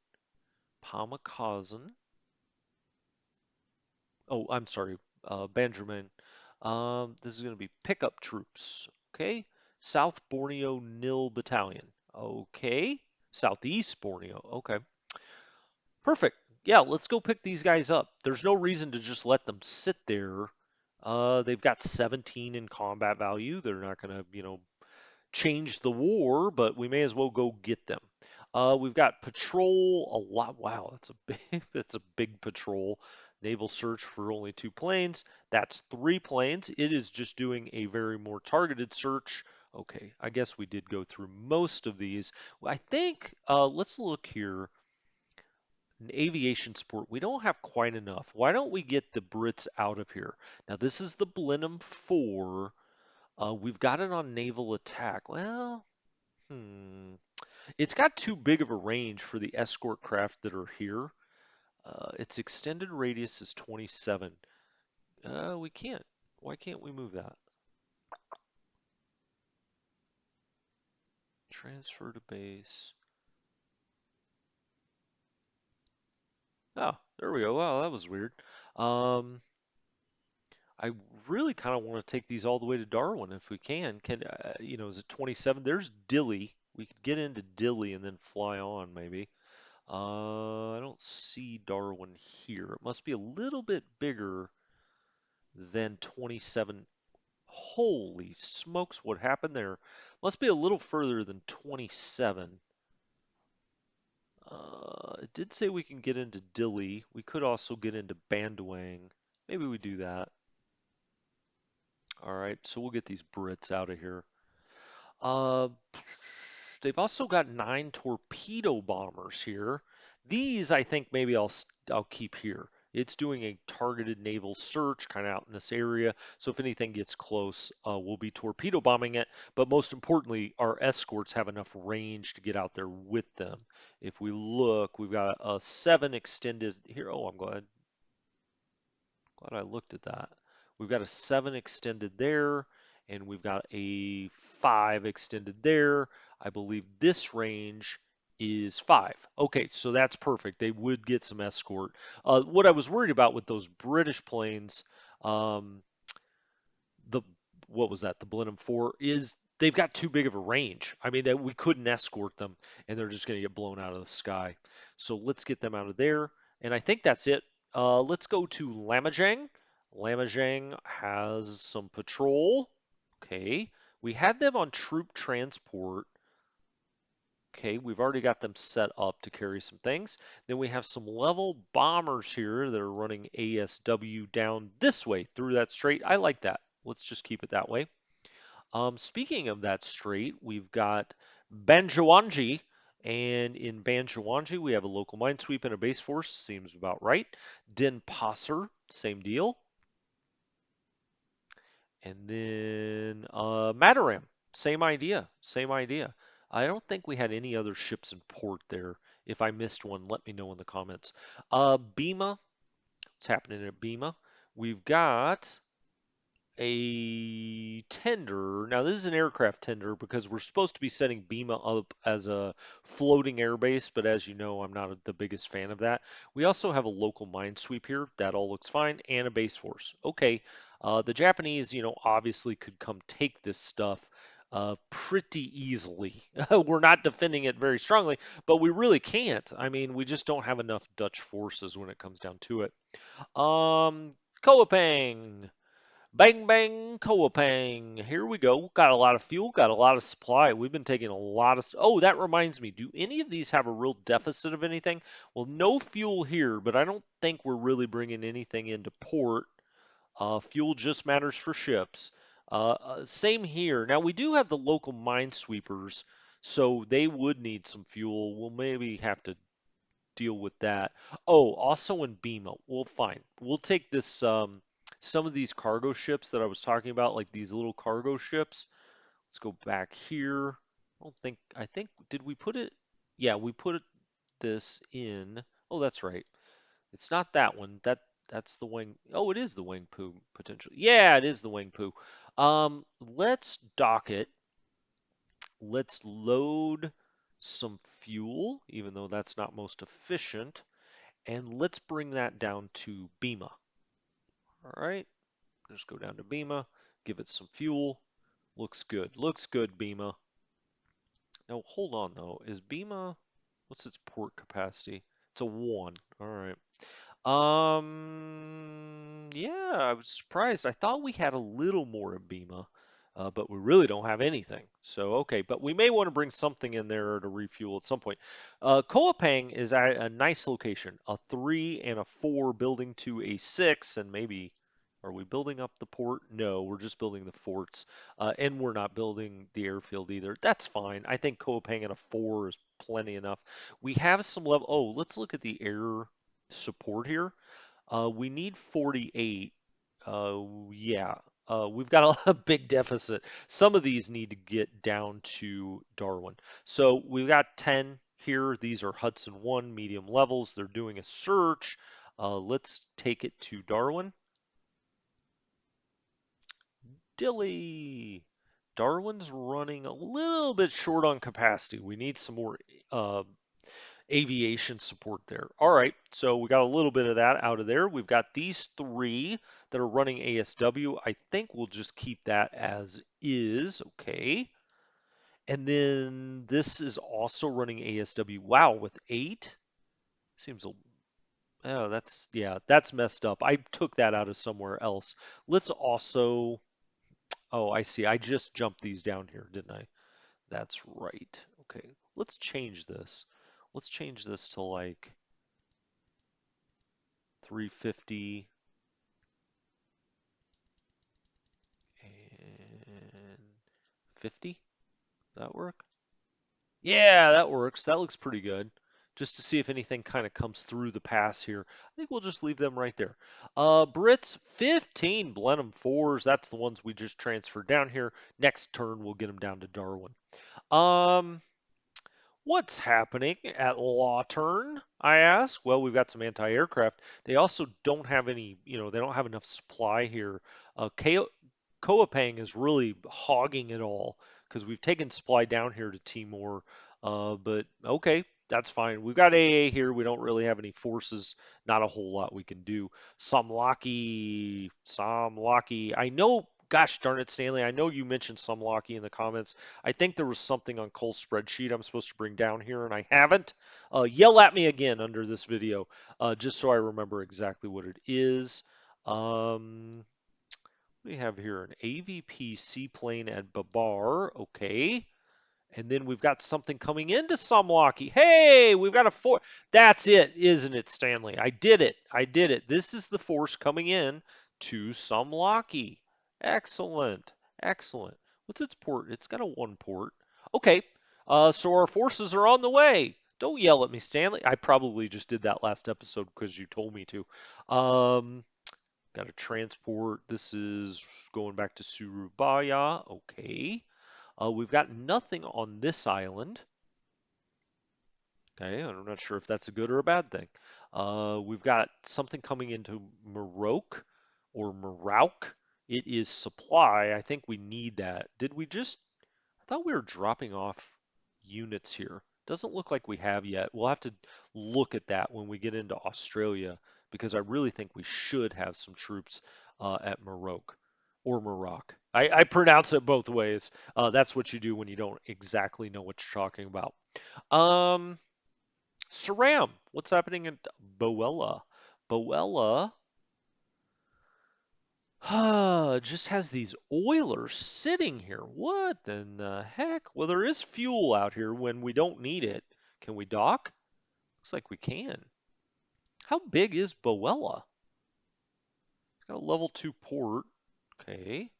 Pamukazan. Oh, I'm sorry. Benjamin. This is going to be pickup troops. Okay. South Borneo Nil Battalion. Okay. Southeast Borneo. Okay. Perfect. Yeah, let's go pick these guys up. There's no reason to just let them sit there. They've got 17 in combat value. They're not going to, change the war, but we may as well go get them. We've got patrol a lot. Wow, that's a big, that's a big patrol. Naval search for only 2 planes. That's 3 planes. It is just doing a very more targeted search. Okay, I guess we did go through most of these. I think, let's look here. An aviation support. We don't have quite enough. Why don't we get the Brits out of here? Now, this is the Blenheim 4. We've got it on naval attack. Well, it's got too big of a range for the escort craft that are here. Its extended radius is 27. We can't. Why can't we move that? Transfer to base. Oh, there we go. Wow, that was weird. Um, I really kind of want to take these all the way to Darwin if we can. Is it 27? There's Dilly. We could get into Dilly and then fly on maybe. I don't see Darwin here. It must be a little bit bigger than 27. Holy smokes, what happened there? Must be a little further than 27. It did say we can get into Dilly. We could also get into Bandwang. Maybe we do that. All right, so we'll get these Brits out of here. Uh, they've also got 9 torpedo bombers here. These, I think, maybe I'll keep here. It's doing a targeted naval search kind of out in this area. So if anything gets close, we'll be torpedo bombing it. But most importantly, our escorts have enough range to get out there with them. If we look, we've got a 7 extended here. Oh, I'm glad I looked at that. We've got a 7 extended there, and we've got a 5 extended there. I believe this range is 5. Okay, so that's perfect. They would get some escort. What I was worried about with those British planes, um, the what was that? The Blenheim 4 is they've got too big of a range. I mean, that we couldn't escort them, and they're just going to get blown out of the sky. So let's get them out of there, and I think that's it. Let's go to Lamajang. Lamajang has some patrol. Okay, we had them on troop transport. Okay, we've already got them set up to carry some things. Then we have some level bombers here that are running ASW down this way through that strait. I like that. Let's just keep it that way. Speaking of that strait, we've got Banjawanji, and in Banjawanji we have a local minesweep and a base force. Seems about right. Denpasar, same deal. And then Mataram, same idea, same idea. I don't think we had any other ships in port there. If I missed one, let me know in the comments. Bima, what's happening at Bima? We've got a tender. Now, this is an aircraft tender because we're supposed to be setting Bima up as a floating airbase, but as you know, I'm not the biggest fan of that. We also have a local minesweep here. That all looks fine, and a base force. Okay, the Japanese, obviously could come take this stuff pretty easily. We're not defending it very strongly, but we really can't. I mean, we just don't have enough Dutch forces when it comes down to it. Koapang. Bang bang Koapang. Here we go. Got a lot of fuel, got a lot of supply. We've been taking a lot of. Oh, that reminds me. Do any of these have a real deficit of anything? Well, no fuel here, but I don't think we're really bringing anything into port. Fuel just matters for ships. Same here. Now, we do have the local minesweepers, so they would need some fuel. We'll maybe have to deal with that. Oh, also in BMO. Well, fine. We'll take this some of these cargo ships that I was talking about, like these little cargo ships. Let's go back here. I think did we put it? Yeah, we put this in. Oh, that's right. It's not that one. That's the wing. Oh, it is the wing poo potentially. Yeah, it is the wing poo. Let's dock it. Let's load some fuel, even though that's not most efficient. And let's bring that down to Bima. All right, just go down to Bima, give it some fuel. Looks good. Looks good, Bima. Now, hold on though. Is Bima, what's its port capacity? It's a 1. All right. Yeah, I was surprised. I thought we had a little more in Bima, but we really don't have anything. So, okay, but we may want to bring something in there to refuel at some point. Koapang is at a nice location, a 3 and a 4 building to a 6, and maybe, Are we building up the port? No, we're just building the forts, and we're not building the airfield either. That's fine. I think Koepang at a 4 is plenty enough. We have some level. Oh, let's look at the air support here. We need 48. Yeah, we've got a big deficit. Some of these need to get down to Darwin. So we've got 10 here. These are Hudson 1 medium levels. They're doing a search. Let's take it to Darwin. Dilly. Darwin's running a little bit short on capacity. We need some more uh, aviation support there. All right, so we got a little bit of that out of there. We've got these three that are running ASW. I think we'll just keep that as is. Okay. And then this is also running ASW. Wow, with 8? Seems a Oh, yeah, that's messed up. I took that out of somewhere else. Let's also, oh, I see. I just jumped these down here, didn't I? That's right. Okay, let's change this. Let's change this to like 350 and 50. That work? Yeah, that works. That looks pretty good. Just to see if anything kind of comes through the pass here. I think we'll just leave them right there. Brits, 15 Blenheim 4s. That's the ones we just transferred down here. Next turn, we'll get them down to Darwin. Um, What's happening at Lawturn? I ask. Well, we've got some anti-aircraft. They also don't have any, they don't have enough supply here. Koapang is really hogging it all because we've taken supply down here to Timor. But okay, that's fine. We've got AA here. We don't really have any forces. Not a whole lot we can do. Samlaki. I know. Gosh darn it, Stanley. I know you mentioned Samlaki in the comments. I think there was something on Cole's spreadsheet I'm supposed to bring down here, and I haven't. Yell at me again under this video, just so I remember exactly what it is. We have here an AVP seaplane at Babar. Okay. And then we've got something coming into Samlaki. Hey, we've got a force. That's it, isn't it, Stanley? I did it. I did it. This is the force coming in to Samlaki. Excellent. Excellent. What's its port? It's got a 1 port. Okay. So our forces are on the way. Don't yell at me, Stanley. I probably just did that last episode because you told me to. Got a transport. This is going back to Surabaya. Okay. We've got nothing on this island. Okay, I'm not sure if that's a good or a bad thing. We've got something coming into Maroc or Maroc. It is supply. I think we need that. Did we just? I thought we were dropping off units here. Doesn't look like we have yet. We'll have to look at that when we get into Australia because I really think we should have some troops at Maroc or Maroc. I pronounce it both ways. That's what you do when you don't exactly know what you're talking about. Um, Saram, what's happening in Boella? Boella just has these oilers sitting here. What in the heck? Well, there is fuel out here when we don't need it. Can we dock? Looks like we can. How big is Boella? It's got a level 2 port. Okay.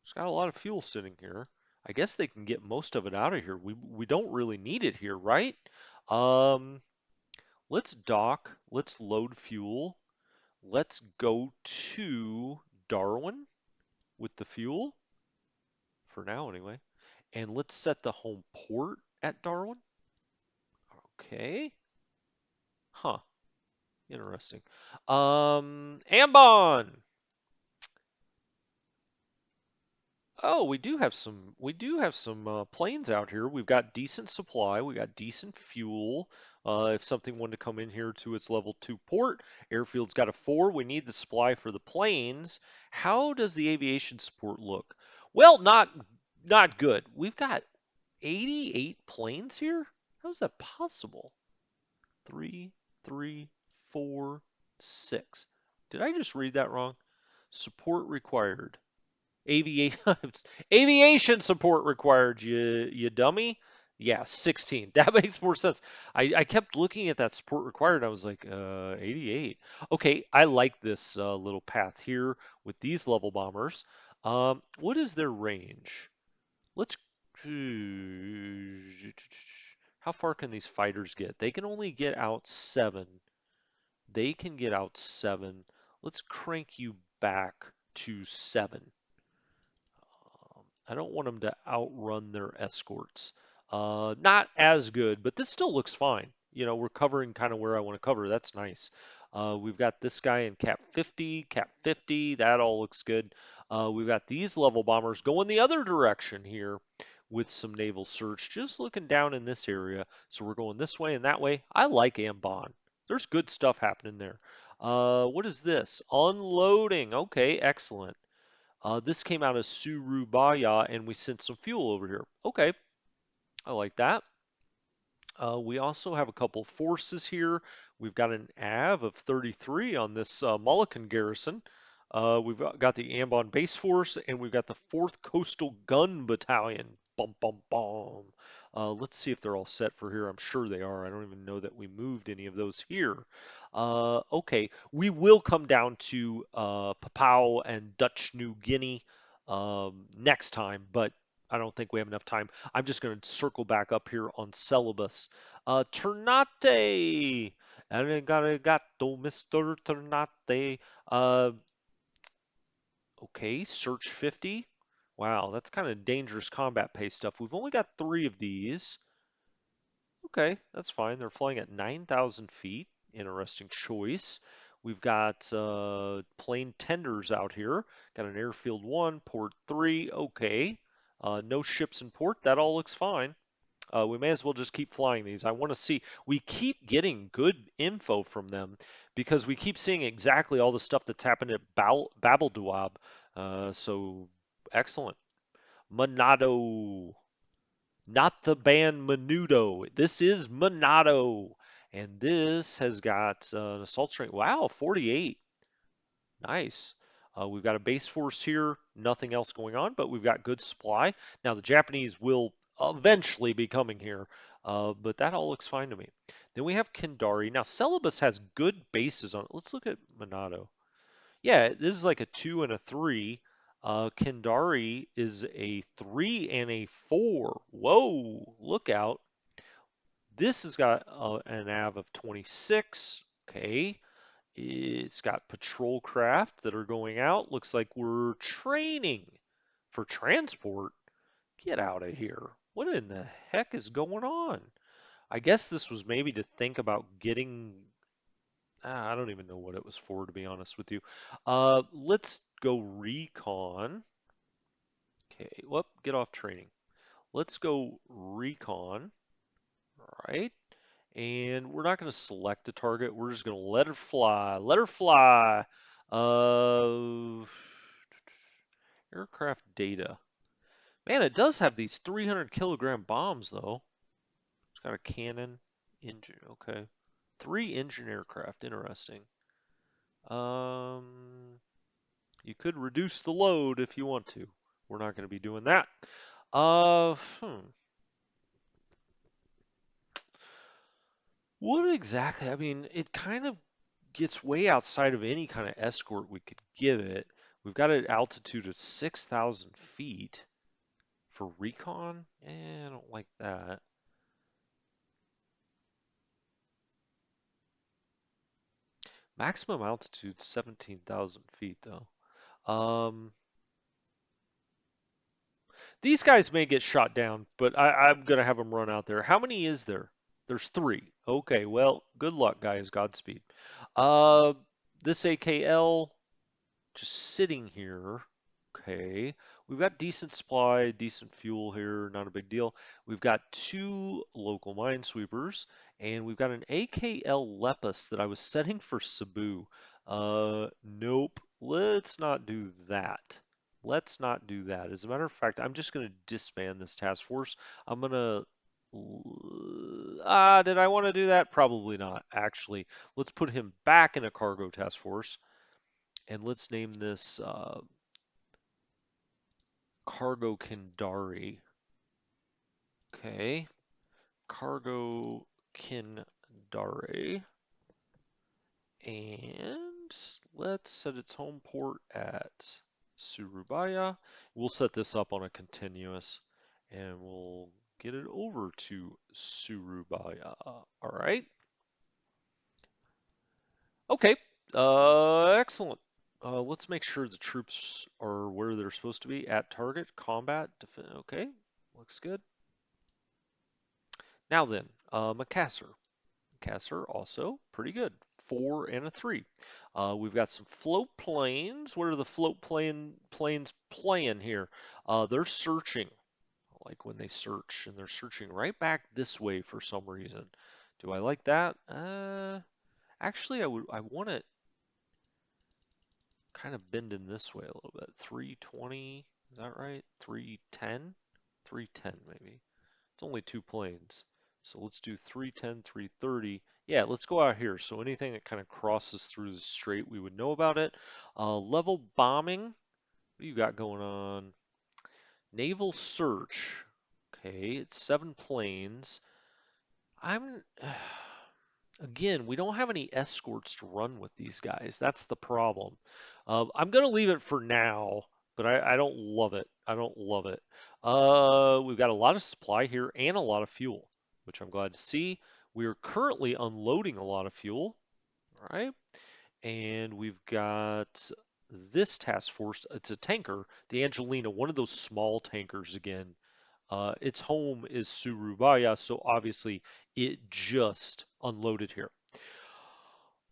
It's got a lot of fuel sitting here. I guess they can get most of it out of here. We don't really need it here, right? Um, let's dock. Let's load fuel. Let's go to Darwin with the fuel, for now anyway. And let's set the home port at Darwin. Okay. Huh. Interesting. Ambon. Oh, we do have some planes out here. We've got decent supply, we got decent fuel. If something wanted to come in here to its level 2 port, airfield's got a 4. We need the supply for the planes. How does the aviation support look? Well, not good. We've got 88 planes here? How is that possible? Three, three, four, 6. Did I just read that wrong? Support required. Aviation aviation support required, you dummy. Yeah, 16. That makes more sense. I kept looking at that support required. I was like, 88. Okay, I like this little path here with these level bombers. What is their range? Let's. How far can these fighters get? They can only get out 7. They can get out 7. Let's crank you back to 7. I don't want them to outrun their escorts. Not as good, but this still looks fine. You know, we're covering kind of where I want to cover. That's nice. We've got this guy in cap 50, cap 50. That all looks good. We've got these level bombers going the other direction here with some naval search, just looking down in this area. So we're going this way and that way. I like Ambon. There's good stuff happening there. What is this? Unloading. Okay, excellent. This came out of Surubaya, and we sent some fuel over here. Okay, I like that. We also have a couple forces here. We've got an AV of 33 on this Mullican garrison. We've got the Ambon Base Force, and we've got the 4th Coastal Gun Battalion. Bum, bum, bum. Let's see if they're all set for here. I'm sure they are. I don't even know that we moved any of those here. Okay, we will come down to Papua and Dutch New Guinea next time, but I don't think we have enough time. I'm just going to circle back up here on Celebus. Ternate! Arigato, Mr. Ternate. Okay, search 50. Wow, that's kind of dangerous combat pace stuff. We've only got 3 of these. Okay, that's fine. They're flying at 9,000 feet. Interesting choice. We've got plane tenders out here. Got an airfield 1, port 3. Okay. No ships in port. That all looks fine. We may as well just keep flying these. I want to see. We keep getting good info from them because we keep seeing exactly all the stuff that's happened at Babelduab. So excellent. Monado. Not the band Menudo. This is Monado. And this has got an assault strength. Wow, 48. Nice. We've got a base force here, nothing else going on, but we've got good supply. Now, the Japanese will eventually be coming here, but that all looks fine to me. Then we have Kendari. Now, Celebus has good bases on it. Let's look at Monado. Yeah, this is like a 2 and a 3. Kendari is a 3 and a 4. Whoa, look out. This has got an AV of 26. Okay. It's got patrol craft that are going out. Looks like we're training for transport. Get out of here. What in the heck is going on? I guess this was maybe to think about getting. I don't even know what it was for, to be honest with you. Let's go recon. Okay, whoop, get off training. Let's go recon. All right. And we're not going to select a target. We're just going to let her fly. Let her fly. Uh, aircraft data. Man, it does have these 300 kilogram bombs, though. It's got a cannon, engine. Okay. 3 engine aircraft. Interesting. Um, you could reduce the load if you want to. We're not going to be doing that. Uh, hmm. What exactly? I mean, it kind of gets way outside of any kind of escort we could give it. We've got an altitude of 6,000 feet for recon. I don't like that. Maximum altitude 17,000 feet though. These guys may get shot down, but I'm gonna have them run out there. How many is there? There's 3. Okay, well, good luck, guys. Godspeed. Uh, this AKL just sitting here. Okay. We've got decent supply, decent fuel here, not a big deal. We've got 2 local minesweepers, and we've got an AKL Lepus that I was setting for Cebu. Nope. Let's not do that. Let's not do that. As a matter of fact, I'm just going to disband this task force. I'm going to. Did I want to do that? Probably not, actually. Let's put him back in a cargo task force, and let's name this Cargo Kendari. Okay. cargo Kindare. And let's set its home port at Surabaya. We'll set this up on a continuous and we'll get it over to Surabaya. All right. Okay. Excellent. Let's make sure the troops are where they're supposed to be at target, combat, defense. Okay. Looks good. Now then, Macassar. Macassar also pretty good. 4 and a 3. We've got some float planes. What are the planes playing here? They're searching. I like when they search, and they're searching right back this way for some reason. Do I like that? Actually, I want it kind of bending this way a little bit. 320, is that right? 310? 310 maybe. It's only 2 planes. So let's do 310, 330. Yeah, let's go out here. So anything that kind of crosses through the strait, we would know about it. Level bombing. What do you got going on? Naval search. Okay, it's 7 planes. I'm Again, we don't have any escorts to run with these guys. That's the problem. I'm gonna leave it for now, but I don't love it. I don't love it. We've got a lot of supply here and a lot of fuel, which I'm glad to see. We are currently unloading a lot of fuel, all right? And we've got this task force. It's a tanker, the Angelina, one of those small tankers again. Its home is Surabaya, so obviously it just unloaded here.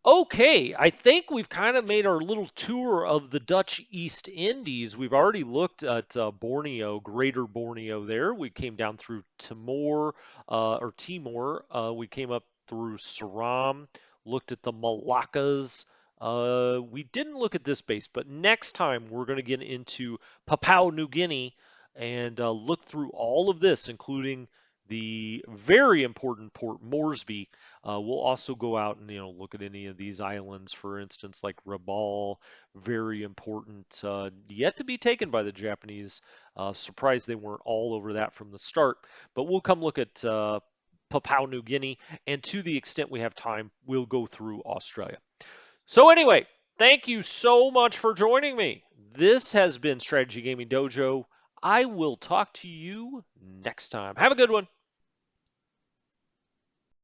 Okay, I think we've kind of made our little tour of the Dutch East Indies. We've already looked at Borneo, Greater Borneo there. We came down through Timor. We came up through Ceram, looked at the Moluccas. We didn't look at this base, but next time we're going to get into Papua New Guinea and look through all of this, including the very important port Moresby. We'll also go out and look at any of these islands, for instance, like Rabaul, very important, yet to be taken by the Japanese. Surprised they weren't all over that from the start. But we'll come look at Papua New Guinea, and to the extent we have time, we'll go through Australia. So anyway, thank you so much for joining me. This has been Strategy Gaming Dojo. I will talk to you next time. Have a good one.